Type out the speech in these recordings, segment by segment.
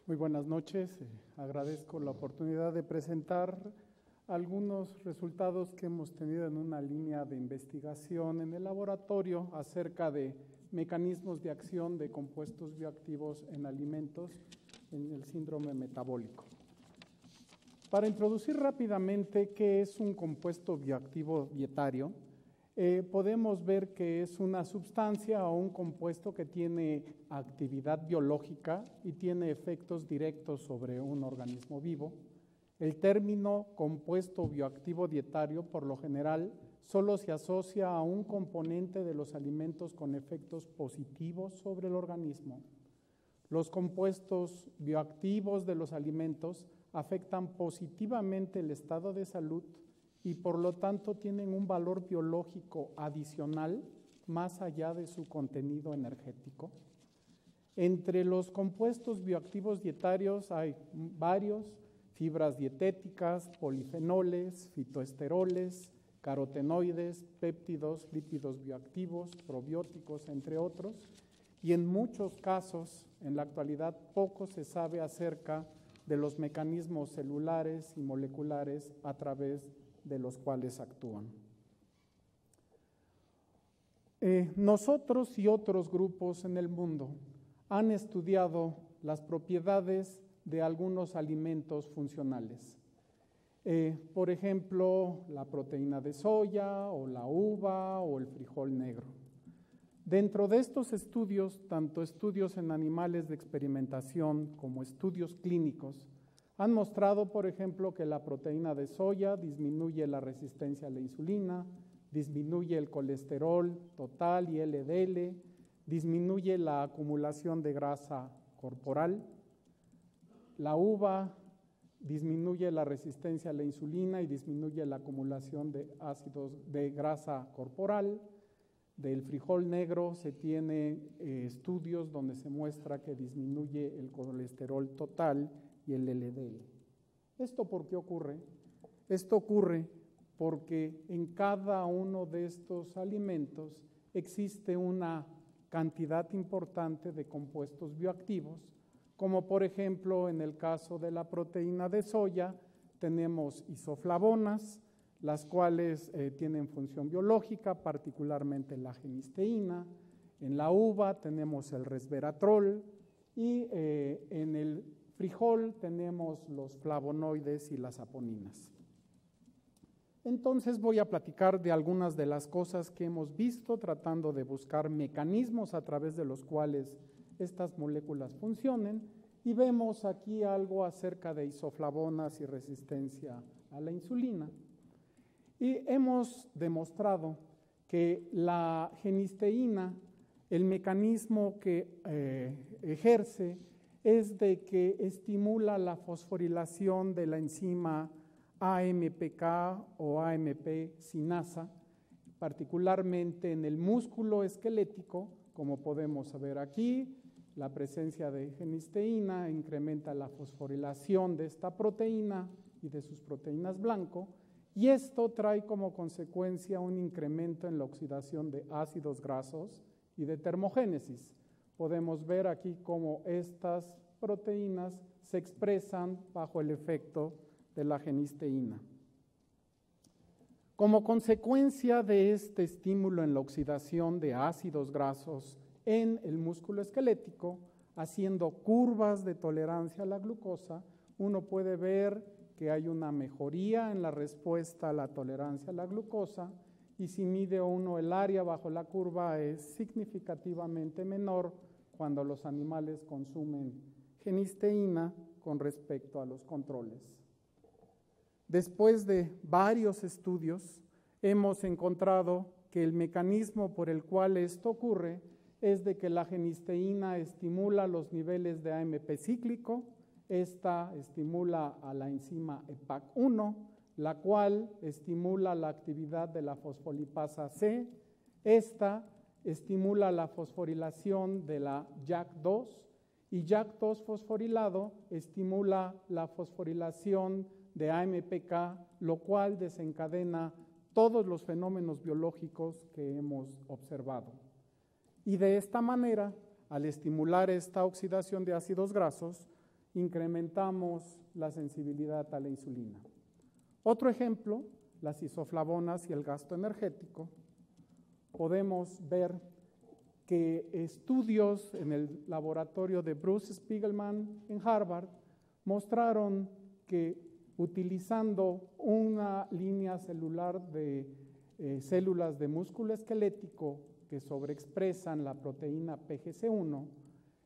Muy buenas noches. Agradezco la oportunidad de presentar algunos resultados que hemos tenido en una línea de investigación en el laboratorio acerca de mecanismos de acción de compuestos bioactivos en alimentos en el síndrome metabólico. Para introducir rápidamente qué es un compuesto bioactivo dietario, podemos ver que es una sustancia o un compuesto que tiene actividad biológica y tiene efectos directos sobre un organismo vivo. El término compuesto bioactivo dietario, por lo general, solo se asocia a un componente de los alimentos con efectos positivos sobre el organismo. Los compuestos bioactivos de los alimentos afectan positivamente el estado de salud y por lo tanto tienen un valor biológico adicional más allá de su contenido energético. Entre los compuestos bioactivos dietarios hay varios: fibras dietéticas, polifenoles, fitoesteroles, carotenoides, péptidos, lípidos bioactivos, probióticos, entre otros. Y en muchos casos, en la actualidad, poco se sabe acerca de los mecanismos celulares y moleculares a través de los cuales actúan. Nosotros y otros grupos en el mundo han estudiado las propiedades de algunos alimentos funcionales. Por ejemplo, la proteína de soya o la uva o el frijol negro. Dentro de estos estudios, tanto estudios en animales de experimentación como estudios clínicos, han mostrado, por ejemplo, que la proteína de soya disminuye la resistencia a la insulina, disminuye el colesterol total y LDL, disminuye la acumulación de grasa corporal. La uva disminuye la resistencia a la insulina y disminuye la acumulación de ácidos de grasa corporal. Del frijol negro se tiene estudios donde se muestra que disminuye el colesterol total y el LDL. ¿Esto por qué ocurre? Esto ocurre porque en cada uno de estos alimentos existe una cantidad importante de compuestos bioactivos, como por ejemplo en el caso de la proteína de soya tenemos isoflavonas, las cuales tienen función biológica, particularmente la genisteína. En la uva tenemos el resveratrol y en el frijol tenemos los flavonoides y las saponinas. Entonces voy a platicar de algunas de las cosas que hemos visto, tratando de buscar mecanismos a través de los cuales estas moléculas funcionen, y vemos aquí algo acerca de isoflavonas y resistencia a la insulina. Y hemos demostrado que la genisteína, el mecanismo que ejerce es de que estimula la fosforilación de la enzima AMPK o AMP sinasa, particularmente en el músculo esquelético, como podemos ver aquí. La presencia de genisteína incrementa la fosforilación de esta proteína y de sus proteínas blanco, y esto trae como consecuencia un incremento en la oxidación de ácidos grasos y de termogénesis. Podemos ver aquí cómo estas proteínas se expresan bajo el efecto de la genisteína. Como consecuencia de este estímulo en la oxidación de ácidos grasos en el músculo esquelético, haciendo curvas de tolerancia a la glucosa, uno puede ver que hay una mejoría en la respuesta a la tolerancia a la glucosa, y si mide uno el área bajo la curva es significativamente menor cuando los animales consumen genisteína con respecto a los controles. Después de varios estudios, hemos encontrado que el mecanismo por el cual esto ocurre es de que la genisteína estimula los niveles de AMP cíclico. Esta estimula a la enzima EPAC1, la cual estimula la actividad de la fosfolipasa C. Esta estimula la fosforilación de la JAK2, y JAK2 fosforilado estimula la fosforilación de AMPK, lo cual desencadena todos los fenómenos biológicos que hemos observado. Y de esta manera, al estimular esta oxidación de ácidos grasos, incrementamos la sensibilidad a la insulina. Otro ejemplo, las isoflavonas y el gasto energético. Podemos ver que estudios en el laboratorio de Bruce Spiegelman en Harvard mostraron que utilizando una línea celular de células de músculo esquelético que sobreexpresan la proteína PGC1,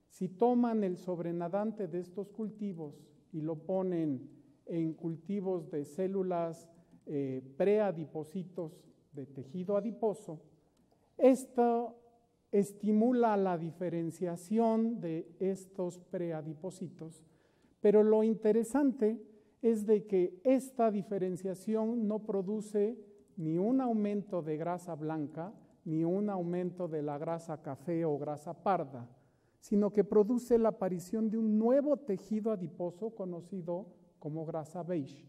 si toman el sobrenadante de estos cultivos y lo ponen en cultivos de células preadipocitos de tejido adiposo, esto estimula la diferenciación de estos preadipocitos, pero lo interesante es de que esta diferenciación no produce ni un aumento de grasa blanca, ni un aumento de la grasa café o grasa parda, sino que produce la aparición de un nuevo tejido adiposo conocido como grasa beige.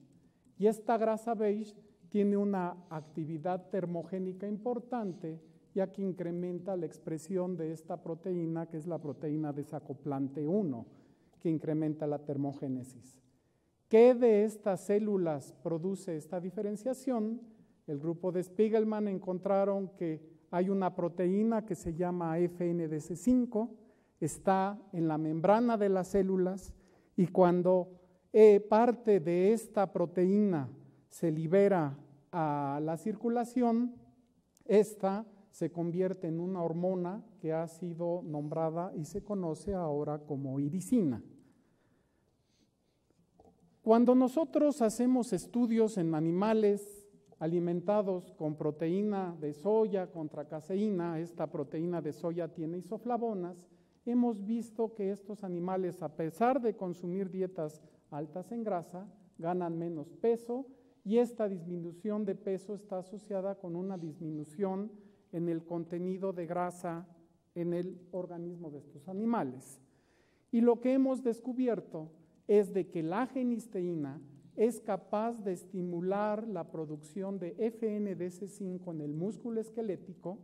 Y esta grasa beige tiene una actividad termogénica importante, ya que incrementa la expresión de esta proteína, que es la proteína desacoplante 1, que incrementa la termogénesis. ¿Qué de estas células produce esta diferenciación? El grupo de Spiegelman encontraron que hay una proteína que se llama FNDC5, está en la membrana de las células y cuando parte de esta proteína se libera a la circulación, esta se convierte en una hormona que ha sido nombrada y se conoce ahora como irisina. Cuando nosotros hacemos estudios en animales alimentados con proteína de soya contra caseína, esta proteína de soya tiene isoflavonas, hemos visto que estos animales, a pesar de consumir dietas altas en grasa, ganan menos peso y esta disminución de peso está asociada con una disminución en el contenido de grasa en el organismo de estos animales. Y lo que hemos descubierto es de que la genisteína es capaz de estimular la producción de FNDC5 en el músculo esquelético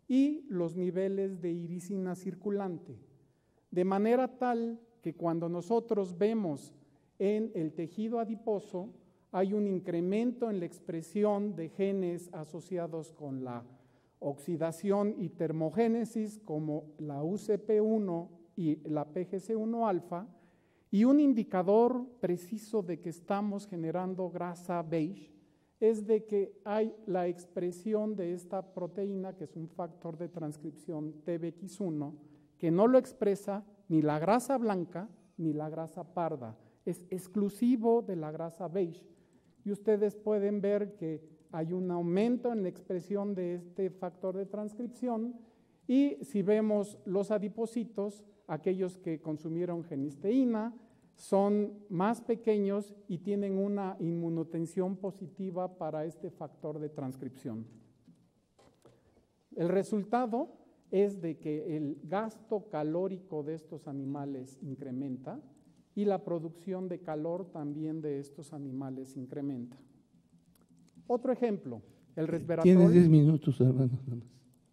y los niveles de irisina circulante, de manera tal que cuando nosotros vemos en el tejido adiposo hay un incremento en la expresión de genes asociados con la oxidación y termogénesis como la UCP1 y la PGC1 alfa, y un indicador preciso de que estamos generando grasa beige es de que hay la expresión de esta proteína, que es un factor de transcripción TBX1, que no lo expresa ni la grasa blanca ni la grasa parda, es exclusivo de la grasa beige. Y ustedes pueden ver que hay un aumento en la expresión de este factor de transcripción y si vemos los adipocitos, aquellos que consumieron genisteína, son más pequeños y tienen una inmunotensión positiva para este factor de transcripción. El resultado es de que el gasto calórico de estos animales incrementa y la producción de calor también de estos animales incrementa. Otro ejemplo, el resveratrol. Tienes 10 minutos, hermano.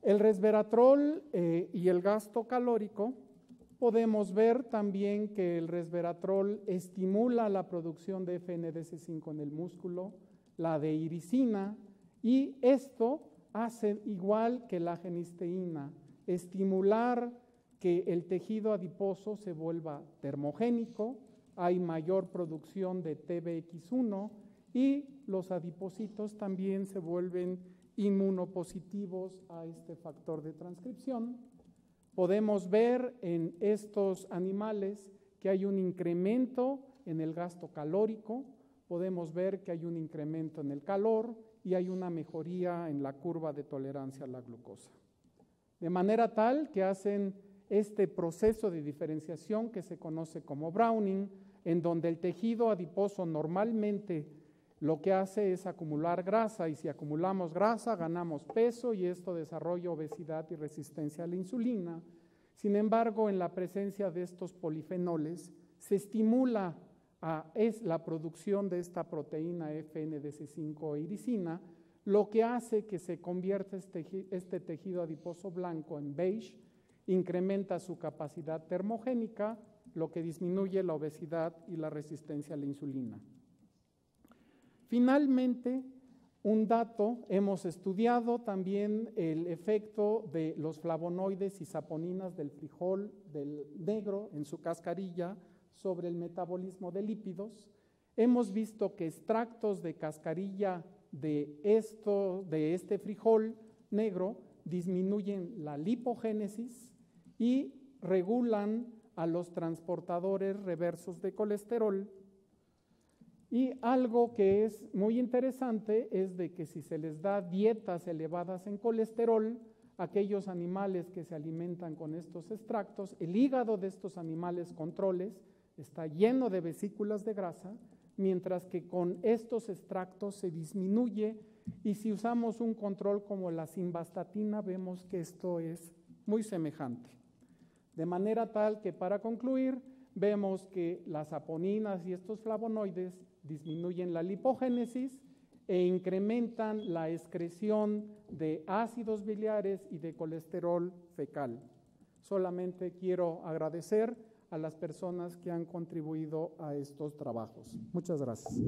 El resveratrol y el gasto calórico, podemos ver también que el resveratrol estimula la producción de FNDC5 en el músculo, la de irisina, y esto hace igual que la genisteína, estimular que el tejido adiposo se vuelva termogénico, hay mayor producción de TBX1 y los adipocitos también se vuelven inmunopositivos a este factor de transcripción. Podemos ver en estos animales que hay un incremento en el gasto calórico, podemos ver que hay un incremento en el calor y hay una mejoría en la curva de tolerancia a la glucosa. De manera tal que hacen este proceso de diferenciación que se conoce como Browning, en donde el tejido adiposo normalmente lo que hace es acumular grasa y si acumulamos grasa ganamos peso y esto desarrolla obesidad y resistencia a la insulina. Sin embargo, en la presencia de estos polifenoles se estimula la producción de esta proteína FNDC5 irisina, lo que hace que se convierta este tejido adiposo blanco en beige incrementa su capacidad termogénica, lo que disminuye la obesidad y la resistencia a la insulina. Finalmente, un dato, hemos estudiado también el efecto de los flavonoides y saponinas del frijol del negro en su cascarilla sobre el metabolismo de lípidos. Hemos visto que extractos de cascarilla de este frijol negro disminuyen la lipogénesis y regulan a los transportadores reversos de colesterol. Y algo que es muy interesante es de que si se les da dietas elevadas en colesterol, aquellos animales que se alimentan con estos extractos, el hígado de estos animales controles está lleno de vesículas de grasa, mientras que con estos extractos se disminuye, y si usamos un control como la simvastatina, vemos que esto es muy semejante. De manera tal que, para concluir, vemos que las saponinas y estos flavonoides disminuyen la lipogénesis e incrementan la excreción de ácidos biliares y de colesterol fecal. Solamente quiero agradecer a las personas que han contribuido a estos trabajos. Muchas gracias.